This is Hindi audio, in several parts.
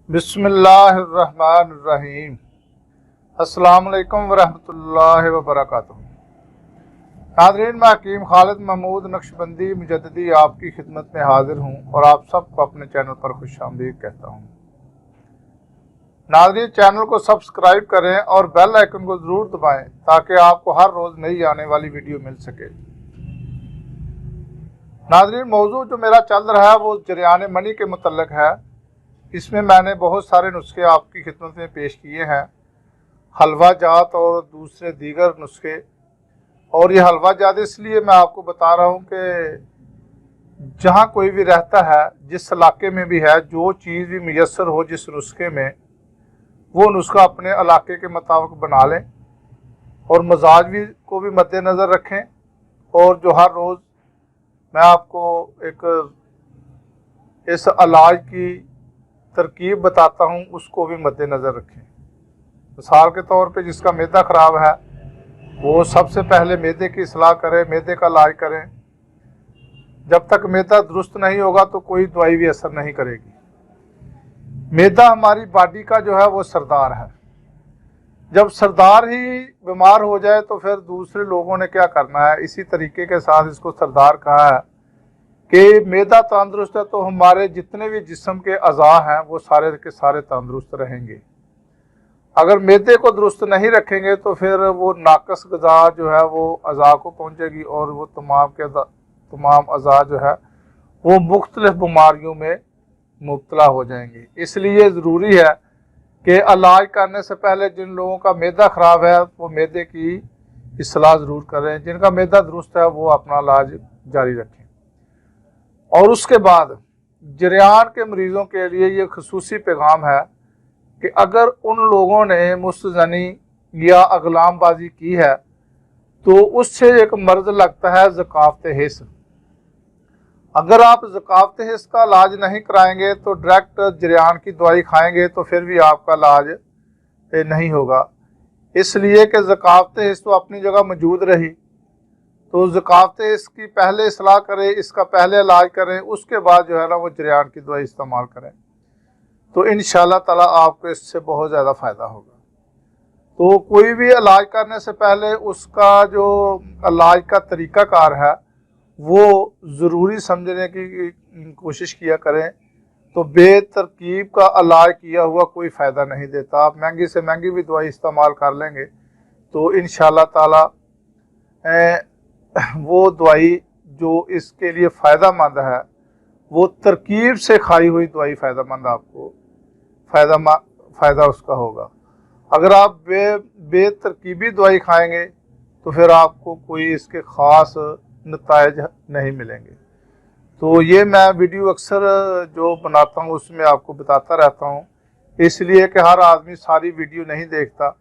बिस्मिल्लाहिर्रहमानिर्रहीम। अस्सलामुअलैकुम वरहमतुल्लाहि वबरकातुहू। नाज़रीन, मैं हकीम खालिद महमूद नक्शबंदी मुजद्दिदी आपकी खिदमत में हाजिर हूँ और आप सबको अपने चैनल पर खुशामदीद कहता हूँ। नाज़रीन, चैनल को सब्सक्राइब करें और बेल आइकन को ज़रूर दबाएं ताकि आपको हर रोज़ नई आने वाली वीडियो मिल सके। नाज़रीन, मौजू जो मेरा चल रहा है वो जरियान मनी के मुतल्लिक़ है। इसमें मैंने बहुत सारे नुस्खे आपकी खिदमत में पेश किए हैं, हलवा जात और दूसरे दीगर नुस्खे। और ये हलवा जात इसलिए मैं आपको बता रहा हूँ कि जहाँ कोई भी रहता है, जिस इलाके में भी है, जो चीज़ भी मुयस्सर हो जिस नुस्खे में, वो नुस्खा अपने इलाके के मुताबिक बना लें और मजाज भी को भी मद्देनज़र रखें। और जो हर रोज़ मैं आपको एक इस इलाज की तरकीब बताता हूँ उसको भी मद्देनज़र रखें। मिसाल के तौर पे जिसका मैदा ख़राब है वो सबसे पहले मैदे की इस्लाह करें, मैदे का इलाज करें। जब तक मैदा दुरुस्त नहीं होगा तो कोई दवाई भी असर नहीं करेगी। मैदा हमारी बॉडी का जो है वो सरदार है। जब सरदार ही बीमार हो जाए तो फिर दूसरे लोगों ने क्या करना है। इसी तरीके के साथ इसको सरदार कहा है कि मैदा तंदुरुस्त है तो हमारे जितने भी जिस्म के अज़ा हैं वो सारे के सारे तंदुरुस्त रहेंगे। अगर मैदे को दुरुस्त नहीं रखेंगे तो फिर वो नाकस ग़िज़ा जो है वो अज़ा को पहुंचेगी और वो तमाम अज़ा जो है वो मुख्तलिफ बीमारियों में मुब्तला हो जाएंगे। इसलिए ज़रूरी है कि इलाज करने से पहले जिन लोगों का मैदा ख़राब है वो मैदे की इस्लाह ज़रूर करें, जिनका मैदा दुरुस्त है वो अपना इलाज जारी रखें। और उसके बाद जरियान के मरीज़ों के लिए ये खसूसी पैगाम है कि अगर उन लोगों ने मुस्तज़नी या अगलामबाजी की है तो उससे एक मर्ज़ लगता है ज़कावत हिस्स। अगर आप ज़कावत हिस्स का इलाज नहीं कराएंगे तो डायरेक्ट जरियान की दवाई खाएंगे तो फिर भी आपका इलाज नहीं होगा। इसलिए कि ज़कावत हिस्स तो अपनी जगह मौजूद रही, तो ज़कावत इसकी पहले इस्लाह करें, इसका पहले इलाज करें, उसके बाद जो है ना वो जरियान की दवाई इस्तेमाल करें तो इंशाअल्लाह ताला आपको इससे बहुत ज़्यादा फ़ायदा होगा। तो कोई भी इलाज करने से पहले उसका जो इलाज का तरीक़ाकार है वो ज़रूरी समझने की कोशिश किया करें। तो बेतरकीब का इलाज किया हुआ कोई फ़ायदा नहीं देता। आप महंगी से महंगी भी दवाई इस्तेमाल कर लेंगे तो इंशाअल्लाह ताला वो दवाई जो इसके लिए फ़ायदा है वो तरकीब से खाई हुई दवाई फ़ायदामंद आपको फ़ायदा उसका होगा। अगर आप बेतरकीबी दवाई खाएंगे तो फिर आपको कोई इसके ख़ास नताइज नहीं मिलेंगे। तो ये मैं वीडियो अक्सर जो बनाता हूँ उसमें आपको बताता रहता हूँ, इसलिए कि हर आदमी सारी वीडियो नहीं देखता।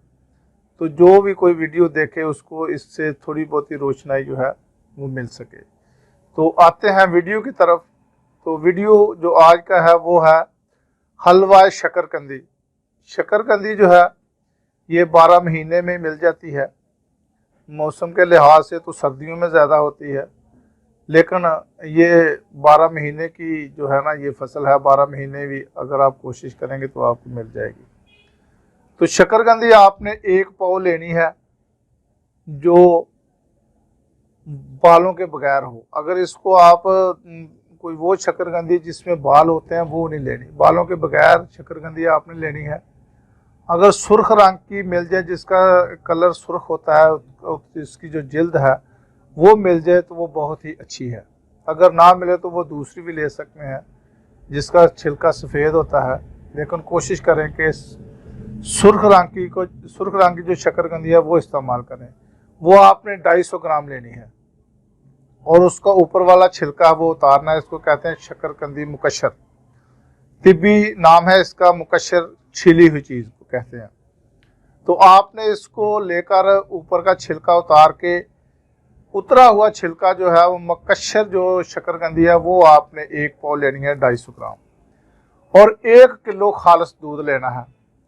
तो जो भी कोई वीडियो देखे उसको इससे थोड़ी बहुत ही रोशनाई जो है वो मिल सके। तो आते हैं वीडियो की तरफ। तो वीडियो जो आज का है वो है हलवा शकरकंदी। शकरकंदी जो है ये 12 महीने में मिल जाती है। मौसम के लिहाज से तो सर्दियों में ज़्यादा होती है, लेकिन ये 12 महीने की जो है ना ये फसल है, 12 महीने भी अगर आप कोशिश करेंगे तो आपको मिल जाएगी। तो शकरकंदी आपने 1 पाव लेनी है जो बालों के बगैर हो। अगर इसको आप कोई वो शकरकंदी जिसमें बाल होते हैं वो नहीं लेनी, बालों के बगैर शकरकंदी आपने लेनी है। अगर सुर्ख रंग की मिल जाए, जिसका कलर सुर्ख होता है, इसकी जो जिल्द है वो मिल जाए तो वो बहुत ही अच्छी है। अगर ना मिले तो वो दूसरी भी ले सकते हैं जिसका छिलका सफ़ेद होता है, लेकिन कोशिश करें कि सुर्ख रंग की जो शकरकंदी है वो इस्तेमाल करें। वो आपने 250 ग्राम लेनी है और उसका ऊपर वाला छिलका वो उतारना है। इसको कहते हैं शकरकंदी मुकशर, तिब्बी नाम है इसका, मुकशर छीली हुई चीज़ को कहते हैं। तो आपने इसको लेकर ऊपर का छिलका उतार के उतरा हुआ छिलका जो है वो मुकशर जो शकरकंदी है वो आपने 1 पाव लेनी है, 250 ग्राम। और 1 किलो खालिस दूध लेना है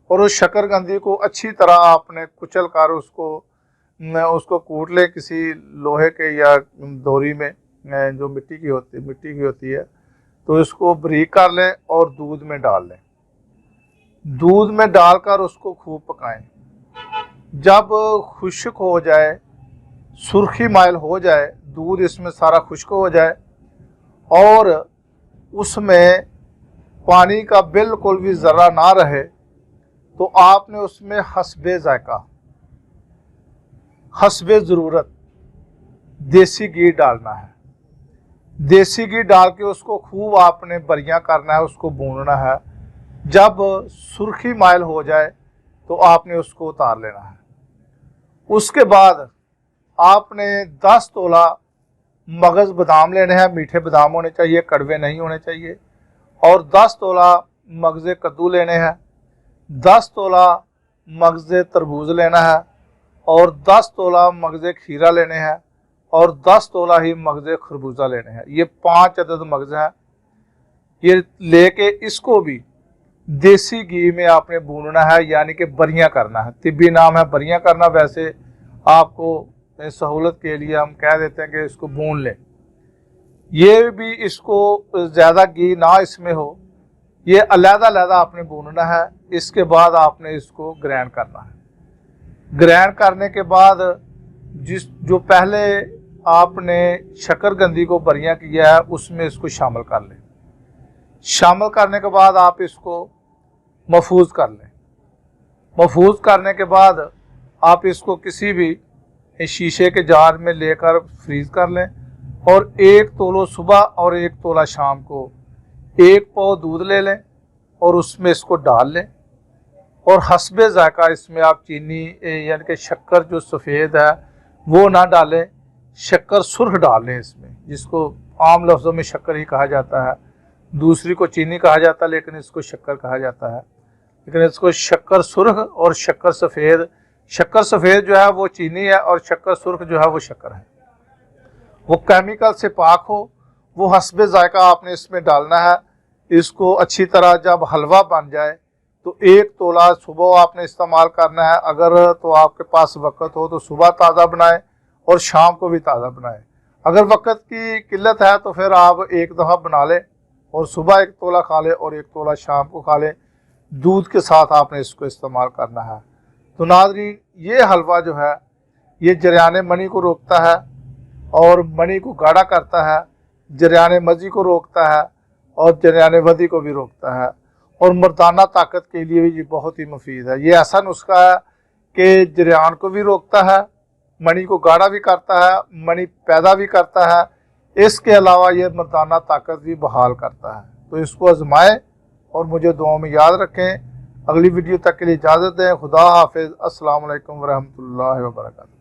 और उस शकरकंदी को अच्छी तरह आपने कुचल कर उसको कूट ले किसी लोहे के या दोरी में जो मिट्टी की होती है। तो इसको बारीक कर लें और दूध में डाल लें। दूध में डालकर उसको खूब पकाएं। जब खुश्क हो जाए, सुर्खी माइल हो जाए, दूध इसमें सारा खुश्क हो जाए और उसमें पानी का बिल्कुल भी ज़र्रा ना रहे, तो आपने उसमें हस्बे ज़ायका, हस्बे ज़रूरत देसी घी डालना है। देसी घी डाल के उसको खूब आपने बरियां करना है, उसको भूनना है। जब सुर्खी माइल हो जाए तो आपने उसको उतार लेना है। उसके बाद आपने 10 तोला मगज़ बादाम लेने हैं। मीठे बादाम होने चाहिए, कड़वे नहीं होने चाहिए। और 10 तोला मगज़े कद्दू लेने हैं। 10 तोला मगज़े तरबूज लेना है और 10 तोला मगज़े खीरा लेने हैं और 10 तोला ही मगज़े खरबूजा लेने हैं। ये 5 अदद मगज़ हैं। ये लेके इसको भी देसी घी में आपने भूनना है, यानी कि बरियां करना है। तिब्बी नाम है बरियां करना, वैसे आपको सहूलत के लिए हम कह देते हैं कि इसको भून लें। ये भी इसको ज़्यादा घी ना इसमें हो, ये अलग-अलग आपने भूनना है। इसके बाद आपने इसको ग्राइंड करना है। ग्राइंड करने के बाद जो पहले आपने शक्करकंदी को बरियां किया है उसमें इसको शामिल कर लें। शामिल करने के बाद आप इसको महफूज कर लें। महफूज करने के बाद आप इसको किसी भी शीशे के जार में लेकर फ्रीज कर लें और 1 तोला सुबह और 1 तोला शाम को 1 पाव दूध ले लें और उसमें इसको डाल लें। और हस्बे ज़ायका इसमें आप चीनी यानी कि शक्कर जो सफ़ेद है वो ना डालें, शक्कर सुर्ख डाल लें इसमें, जिसको आम लफ्ज़ों में शक्कर ही कहा जाता है। दूसरी को चीनी कहा जाता है लेकिन इसको शक्कर कहा जाता है। लेकिन इसको शक्कर सुर्ख और शक्कर सफ़ेद, शक्कर सफ़ेद जो है वो चीनी है और शक्कर सुर्ख जो है वो शक्कर है। वो केमिकल से पाक हो, वो हस्बे ज़ायका आपने इसमें डालना है। इसको अच्छी तरह जब हलवा बन जाए तो 1 तोला सुबह आपने इस्तेमाल करना है। अगर तो आपके पास वक़्त हो तो सुबह ताज़ा बनाएं और शाम को भी ताज़ा बनाएं। अगर वक़्त की किल्लत है तो फिर आप एक दफ़ा बना लें और सुबह 1 तोला खा लें और 1 तोला शाम को खा लें। दूध के साथ आपने इसको इस्तेमाल करना है। तो नाज़रीन, ये हलवा जो है ये जरियान मनी को रोकता है और मनी को गाढ़ा करता है, जरियान मज़ी को रोकता है और जरियान वदी को भी रोकता है और मर्दाना ताकत के लिए भी ये बहुत ही मुफीद है। ये ऐसा नुस्खा है कि जरियान को भी रोकता है, मनी को गाढ़ा भी करता है, मनी पैदा भी करता है। इसके अलावा ये मर्दाना ताकत भी बहाल करता है। तो इसको आजमाएं और मुझे दुआओं में याद रखें। अगली वीडियो तक के लिए इजाज़त दें। खुदा हाफिज़। अस्सलाम वालेकुम वरहमतुल्लाहि वबरकातुहू।